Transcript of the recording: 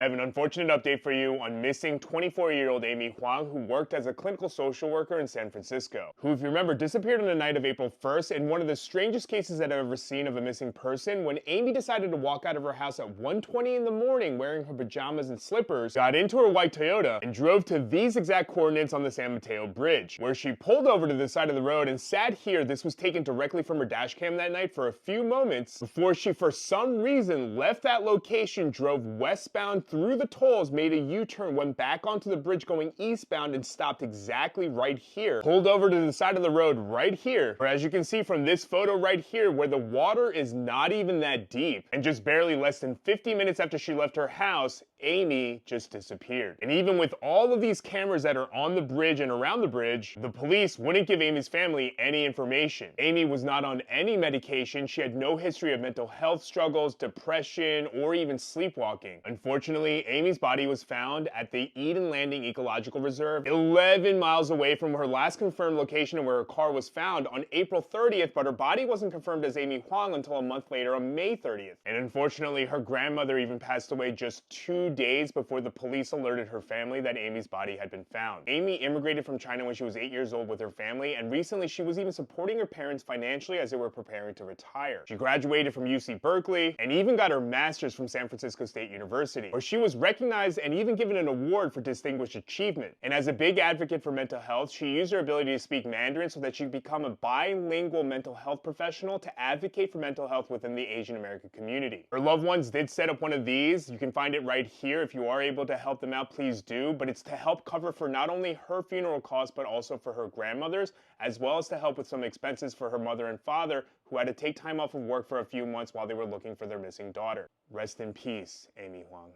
I have an unfortunate update for you on missing 24-year-old Amy Huang, who worked as a clinical social worker in San Francisco, who, if you remember, disappeared on the night of April 1st in one of the strangest cases that I've ever seen of a missing person when Amy decided to walk out of her house at 1:20 in the morning wearing her pajamas and slippers, got into her white Toyota, and drove to these exact coordinates on the San Mateo Bridge, where she pulled over to the side of the road and sat here. This was taken directly from her dash cam that night for a few moments before she, for some reason, left that location, drove westbound through the tolls, made a U-turn, went back onto the bridge going eastbound, and stopped exactly right here. Pulled over to the side of the road right here, where, as you can see from this photo right here, where the water is not even that deep. And just barely less than 50 minutes after she left her house, Amy just disappeared. And even with all of these cameras that are on the bridge and around the bridge, the police wouldn't give Amy's family any information. Amy was not on any medication. She had no history of mental health struggles, depression, or even sleepwalking. Unfortunately, Amy's body was found at the Eden Landing Ecological Reserve, 11 miles away from her last confirmed location and where her car was found on April 30th, but her body wasn't confirmed as Amy Huang until a month later on May 30th. And unfortunately, her grandmother even passed away just 2 days before the police alerted her family that Amy's body had been found. Amy immigrated from China when she was 8 years old with her family, and recently she was even supporting her parents financially as they were preparing to retire. She graduated from UC Berkeley and even got her master's from San Francisco State University, where she was recognized and even given an award for distinguished achievement. And as a big advocate for mental health, she used her ability to speak Mandarin so that she could become a bilingual mental health professional to advocate for mental health within the Asian American community. Her loved ones did set up one of these. You can find it right here. If you are able to help them out, please do. But it's to help cover for not only her funeral costs, but also for her grandmother's, as well as to help with some expenses for her mother and father, who had to take time off of work for a few months while they were looking for their missing daughter. Rest in peace, Amy Huang.